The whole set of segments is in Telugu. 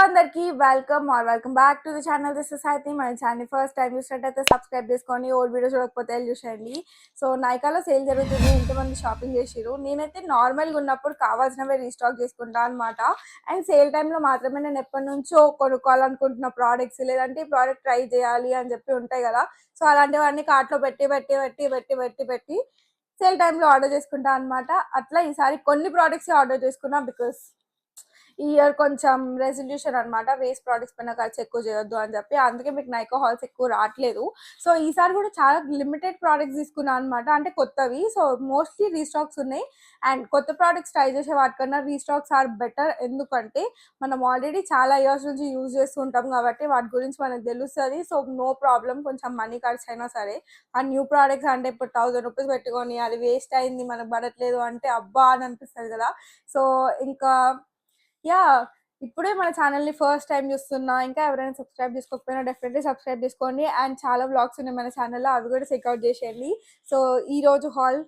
అందరికి welcome back to the channel. This is Saithi. మన ఛానల్ ఫస్ట్ టైం చూసినట్టయితే సబ్స్క్రైబ్ చేసుకోండి. ఓల్డ్ వీడియో చూడకపోతే వెళ్ళి చూసేయండి. సో నైకాలో సేల్ జరుగుతుంది, ఎంతమంది షాపింగ్ చేసిరు. నేనైతే నార్మల్గా ఉన్నప్పుడు కావాల్సినవే రీస్టాక్ చేసుకుంటా అనమాట. అండ్ సేల్ టైంలో మాత్రమే నేను ఎప్పటి నుంచో కొనుక్కోవాలనుకుంటున్న ప్రోడక్ట్స్, లేదంటే ఈ ప్రోడక్ట్ ట్రై చేయాలి అని చెప్పి ఉంటాయి కదా. సో అలాంటివన్నీ కార్ట్లో పెట్టి సేల్ టైంలో ఆర్డర్ చేసుకుంటా అనమాట. అట్లా ఈసారి కొన్ని ప్రోడక్ట్స్ ఆర్డర్ చేసుకున్నా, బికాస్ ఈ ఇయర్ కొంచెం రెజల్యూషన్ అనమాట, వేస్ట్ ప్రోడక్ట్స్ పైన ఖర్చు ఎక్కువ చేయొద్దు అని చెప్పి. అందుకే మీకు నైకా హాల్స్ ఎక్కువ రావట్లేదు. సో ఈసారి కూడా చాలా లిమిటెడ్ ప్రోడక్ట్స్ తీసుకున్నాను అనమాట, అంటే కొత్తవి. సో మోస్ట్లీ రీస్టాక్స్ ఉన్నాయి. అండ్ కొత్త ప్రోడక్ట్స్ ట్రై చేసే వాటికన్నా రీస్టాక్స్ ఆర్ బెటర్. ఎందుకంటే మనం ఆల్రెడీ చాలా ఇయర్స్ నుంచి యూజ్ చేస్తుంటాం కాబట్టి వాటి గురించి మనకు తెలుస్తుంది. సో నో ప్రాబ్లం, కొంచెం మనీ ఖర్చు అయినా సరే. ఆ న్యూ ప్రోడక్ట్స్ అంటే ఇప్పుడు 1000 రూపీస్ పెట్టుకొని అది వేస్ట్ అయింది, మనకు పడట్లేదు అంటే అబ్బా అని అనిపిస్తుంది కదా. సో ఇంకా యా, ఇప్పుడే మన ఛానల్ని ఫస్ట్ టైం చూస్తున్నా, ఇంకా ఎవరైనా సబ్స్క్రైబ్ చేసుకోకపోయినా డెఫినెట్లీ సబ్స్క్రైబ్ చేసుకోండి. అండ్ చాలా వ్లాగ్స్ ఉన్నాయి మన ఛానల్లో, అవి కూడా చెక్అవుట్ చేసేయండి. సో ఈ రోజు hall,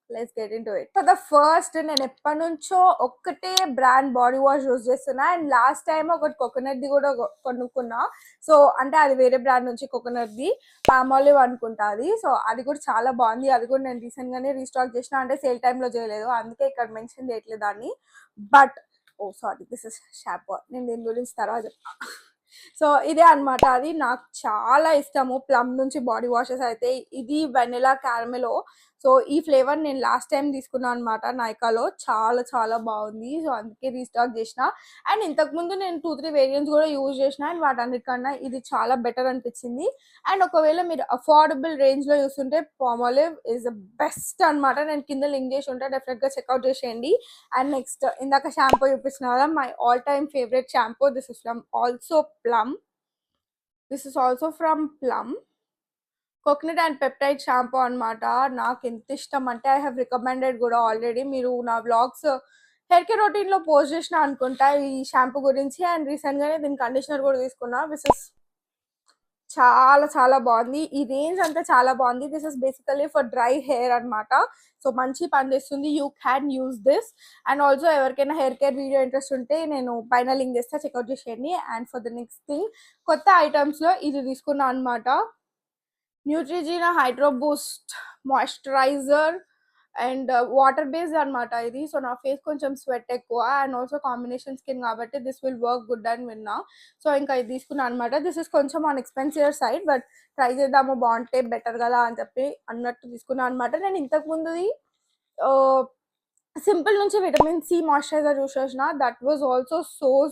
let's get in to it. For the first, నేను ఎప్పటి నుంచో ఒక్కటే బ్రాండ్ బాడీ వాష్ యూజ్ చేస్తున్నా. అండ్ లాస్ట్ టైం ఒకటి కోకోనట్ది కూడా కొనుక్కున్నా. సో అంటే అది వేరే బ్రాండ్ నుంచి కోకోనట్ది, పామాలివ్ అనుకుంటా అది. సో అది కూడా చాలా బాగుంది. అది కూడా నేను రీసెంట్ గానే రీస్టాక్ చేసిన, అంటే సేల్ టైంలో చేయలేదు, అందుకే ఇక్కడ మెన్షన్ చేయట్లేదు దాన్ని. But oh sorry, this is shampoo. నేను దీని గురించి తర్వాత చెప్తా. సో ఇదే అనమాట, అది నాకు చాలా ఇష్టము ప్లమ్ నుంచి బాడీ వాషెస్ అయితే. ఇది వెనిలా క్యారమెలో. సో ఈ ఫ్లేవర్ నేను లాస్ట్ టైం తీసుకున్నాను అనమాట నైకాలో, చాలా చాలా బాగుంది. సో అందుకే రీస్టాక్ చేసిన. అండ్ ఇంతకుముందు నేను 2-3 వేరియంట్స్ కూడా యూజ్ చేసిన, అండ్ వాటన్నిటికన్నా ఇది చాలా బెటర్ అనిపించింది. అండ్ ఒకవేళ మీరు అఫోర్డబుల్ రేంజ్లో చూస్తుంటే పామాలివ్ ఈజ్ ద బెస్ట్ అనమాట. నేను కింద లింక్ చేసి ఉంటే డెఫినెట్గా చెక్అవుట్ చేసేయండి. అండ్ నెక్స్ట్, ఇందాక షాంపూ చూపిస్తున్నా కదా, my all time favourite shampoo. This is from also plum. This is also from plum, coconut and peptide shampoo అనమాట. నాకు ఎంత ఇష్టం అంటే ఐ హ్యావ్ రికమెండెడ్ కూడా ఆల్రెడీ. మీరు నా వ్లాగ్స్ హెయిర్ కేర్ రొటీన్లో పోస్ట్ చేసిన అనుకుంటా ఈ షాంపూ గురించి. అండ్ రీసెంట్గానే దీని కండిషనర్ కూడా తీసుకున్నా. దిస్ ఇస్ చాలా చాలా బాగుంది. ఈ రేంజ్ అంతా చాలా బాగుంది. This is basically for dry hair అనమాట. సో మంచి పనిచేస్తుంది, you can use this. And also ఎవరికైనా హెయిర్ కేర్ వీడియో ఇంట్రెస్ట్ ఉంటే నేను పైన లింక్ చేస్తా, చెక్అవుట్ చేసేయండి. And for the next thing, కొత్త ఐటమ్స్లో ఇది తీసుకున్నా అనమాట, Neutrogena hydro boost moisturizer. And water based అనమాట ఇది. సో నా ఫేస్ కొంచెం స్వెట్ ఎక్కువ, అండ్ ఆల్సో కాంబినేషన్ స్కిన్ కాబట్టి దిస్ విల్ వర్క్ గుడ్ అని విన్నా. సో ఇంకా ఇది తీసుకున్నాను అనమాట. దిస్ ఇస్ కొంచెం on expensive side, but try చేద్దాము, బాగుంటే బెటర్ కదా అని చెప్పి అన్నట్టు తీసుకున్నాను అనమాట. నేను ఇంతకు ముందుది సింపుల్ నుంచి విటమిన్ సి మాయిశ్చరైజర్ యూస్ చేసిన, that was also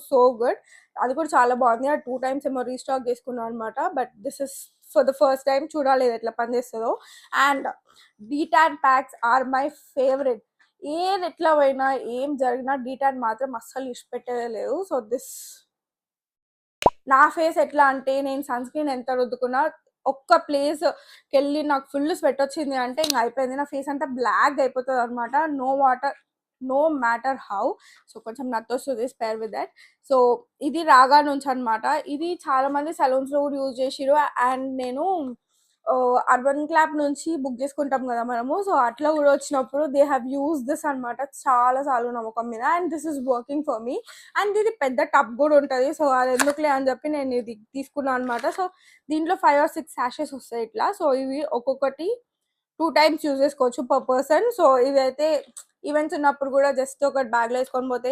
so good. అది కూడా చాలా బాగుంది. ఆ 2 times ఏమో రీస్టాక్ చేసుకున్నాను అనమాట. But this is for the first time, చూడాలి ఎట్లా పనిచేస్తుందో. And detan packs are my favourite. ఏది ఎట్లా పోయినా, ఏం జరిగినా డీటాన్ మాత్రం అస్సలు ఇష్టపెట్టేదే లేదు. సో దిస్, నా ఫేస్ ఎట్లా అంటే, నేను సన్ స్క్రీన్ ఎంత రుద్దుకున్నా, ఒక్క ప్లేస్కి వెళ్ళి నాకు ఫుల్ స్వెట్ వచ్చింది అంటే ఇంకా అయిపోయింది, నా ఫేస్ అంతా బ్లాక్ అయిపోతుంది అనమాట. No water, no matter how. So కొంచెం నచ్చొస్తుంది, స్పేర్ విత్ దట్. సో ఇది రాగా నుంచి అనమాట. ఇది చాలా మంది సలూన్స్లో కూడా యూజ్ చేసిరు. అండ్ నేను అర్బన్ క్లాప్ నుంచి బుక్ చేసుకుంటాం కదా మనము, సో అట్లా కూడా వచ్చినప్పుడు దే హ్యావ్ యూజ్ దిస్ అనమాట. చాలా చాలు నమ్మకం మీద. And this is working for me. And ఇది పెద్ద టబ్ కూడా ఉంటుంది. సో అది ఎందుకులే అని చెప్పి నేను ఇది తీసుకున్నాను అనమాట. సో దీంట్లో 5 or 6 sachets వస్తాయి ఇట్లా. సో ఇవి ఒక్కొక్కటి 2 times యూజ్ చేసుకోవచ్చు పర్ పర్సన్. సో ఇవైతే ఈవెంట్స్ ఉన్నప్పుడు కూడా జస్ట్ ఒకటి బ్యాగ్లో వేసుకొని పోతే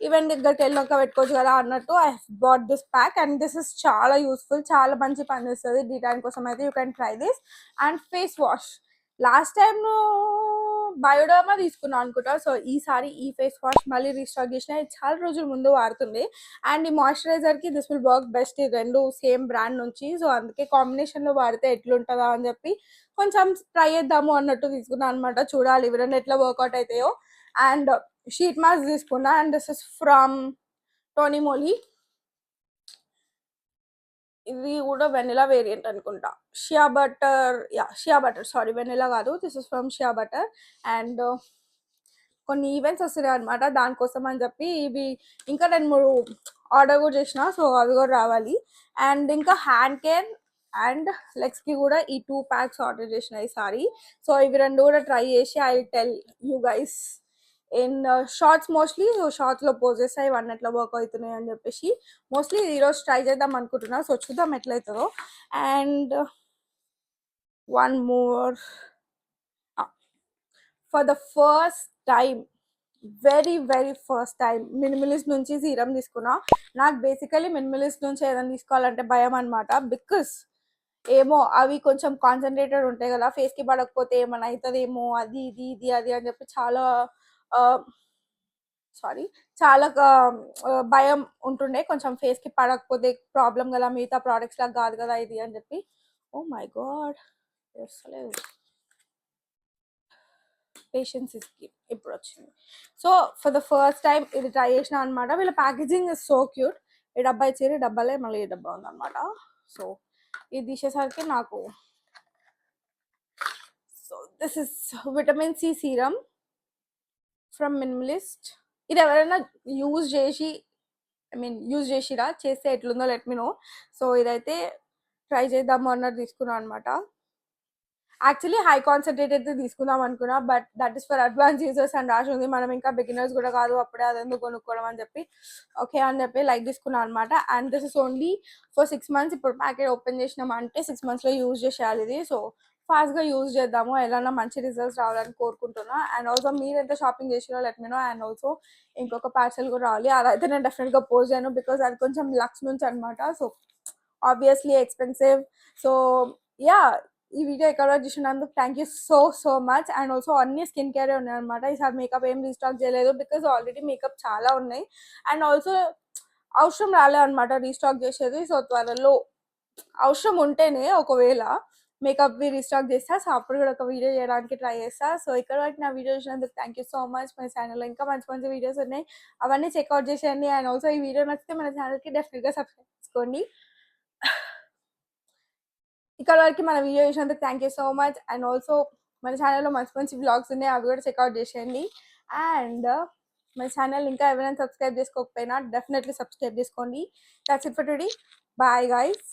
ఈవెంట్ దగ్గరికి వెళ్ళాక పెట్టుకోవచ్చు కదా అన్నట్టు I bought this pack. And this is చాలా యూస్ఫుల్, చాలా మంచి పని చేస్తుంది డీటాన్ కోసం అయితే. You can try this. And face wash, last time Bioderma తీసుకున్నాను అనుకుంటా. సో ఈసారి ఈ ఫేస్ వాష్ మళ్ళీ రీస్టాక్ చేసిన, ఇది చాలా రోజుల ముందు వాడుతుంది. అండ్ ఈ మాయిశ్చరైజర్కి దిస్ విల్ వర్క్ బెస్ట్. ఈ రెండు సేమ్ బ్రాండ్ నుంచి, సో అందుకే కాంబినేషన్లో వాడితే ఎట్లుంటుందా అని చెప్పి కొంచెం ట్రై చేద్దాము అన్నట్టు తీసుకున్నాను అనమాట. చూడాలి ఇవి రెండు ఎట్లా వర్కౌట్ అవుతాయో. అండ్ షీట్ మాస్క్ తీసుకున్నా. And this is from Tony Moly. ఇది కూడా వెనిలా వేరియంట్ అనుకుంటా. షియా బటర్, సారీ వెనిలా కాదు, this is from shea butter. And కొన్ని ఈవెంట్స్ వస్తున్నాయి అనమాట, దానికోసం అని చెప్పి ఇవి ఇంకా 2-3 ఆర్డర్ కూడా చేసిన. సో అవి కూడా రావాలి. అండ్ ఇంకా హ్యాండ్ కేర్ అండ్ లెగ్స్కి కూడా ఈ 2 packs ఆర్డర్ చేసిన ఈసారి. సో ఇవి రెండు కూడా ట్రై చేసి I tell you guys in shorts mostly. So షార్ట్స్లో పోస్ట్ చేస్తాయి ఇవన్నీ ఎట్లా వర్క్ అవుతున్నాయి అని చెప్పేసి మోస్ట్లీ ఈరోజు ట్రై చేద్దాం అనుకుంటున్నా. సో చూద్దాం ఎట్లయితుందో. And one more, for the first time, very first time minimalist నుంచి సీరం తీసుకున్నా. నాకు బేసికలీ మినిమలిస్ట్ నుంచి ఏదైనా తీసుకోవాలంటే భయం అనమాట. బికాస్ ఏమో అవి కొంచెం కాన్సన్ట్రేటెడ్ ఉంటాయి కదా, ఫేస్కి పడకపోతే ఏమైనా అవుతుందేమో, అది ఇది ఇది అది అని చెప్పి చాలా సారీ చాలా భయం ఉంటుండే. కొంచెం ఫేస్కి పడకపోతే ప్రాబ్లం కదా, మిగతా ప్రోడక్ట్స్ లాగా కాదు కదా ఇది అని చెప్పి. Oh my God, patience is key ఇప్పుడు వచ్చింది. So for the first time ఇది ట్రై చేసిన అనమాట. వీళ్ళ ప్యాకేజింగ్ ఇస్ సో క్యూట్. ఈ డబ్బా ఇచ్చేది, డబ్బాలే మళ్ళీ ఈ డబ్బా ఉందన్నమాట. సో ఇది తీసేసరికి నాకు, so this is vitamin C serum from minimalist. ఇది ఎవరైనా యూజ్ చేసి, యూజ్ చేసిరా, చేస్తే ఎట్లుందో లెట్ మీ నో. సో ఇదైతే ట్రై చేద్దాము అన్నట్టు తీసుకున్నాను అనమాట. యాక్చువల్లీ హై కాన్సన్ట్రేటెడ్ తీసుకుందాం అనుకున్నా, but that is for advance users అని రాసి ఉంది. మనం ఇంకా బిగినర్స్ కూడా కాదు, అప్పుడే అదెందుకు కొనుక్కోవడం అని చెప్పి ఓకే అని చెప్పి లైక్ తీసుకున్నాను అనమాట. And this is only for 6 months. ఇప్పుడు ప్యాకెట్ ఓపెన్ చేసినాం అంటే 6 monthsలో యూజ్ చేసేయాలి ఇది. సో ఫాస్ట్గా యూజ్ చేద్దాము, ఎలా మంచి రిజల్ట్స్ రావాలని కోరుకుంటున్నా. అండ్ ఆల్సో మీరు ఎంత షాపింగ్ చేసినా let me know. And also ఇంకొక పార్సల్ కూడా రావాలి, అదైతే నేను డెఫినెట్గా పోస్ట్ చేయను, బికాస్ అది కొంచెం లక్స్ నుంచి అనమాట. So obviously expensive. So yeah, ఈ వీడియో ఎక్కడ చూసినందుకు thank you so much. And also అన్ని స్కిన్ కేర్ ఉన్నాయి అనమాట. ఈసారి మేకప్ ఏం రీస్టాక్ చేయలేదు, బికాస్ ఆల్రెడీ మేకప్ చాలా ఉన్నాయి. అండ్ ఆల్సో అవసరం రాలే అనమాట రీస్టాక్ చేసేది. సో త్వరలో అవసరం ఉంటేనే ఒకవేళ మేకప్ రీస్టాక్ చేస్తా. సో అప్పుడు కూడా ఒక వీడియో చేయడానికి ట్రై చేస్తా. సో ఇక్కడ వరకు నా వీడియో చూసినందుకు థ్యాంక్ యూ సో మచ్. మన ఛానల్లో ఇంకా మంచి మంచి వీడియోస్ ఉన్నాయి, అవన్నీ చెక్అవుట్ చేసేయండి. అండ్ ఆల్సో ఈ వీడియో నచ్చితే మన ఛానల్కి డెఫినెట్గా సబ్స్క్రైబ్ చేసుకోండి. ఇక్కడ వరకు మన వీడియో చూసినందుకు thank you so much. And also మన ఛానల్లో మంచి మంచి వ్లాగ్స్ ఉన్నాయి, అవి కూడా చెక్అవుట్ చేసేయండి. అండ్ మన ఛానల్ ఇంకా ఎవరైనా సబ్స్క్రైబ్ చేసుకోకపోయినా డెఫినెట్లీ సబ్స్క్రైబ్ చేసుకోండి. That's it for today. Bye guys.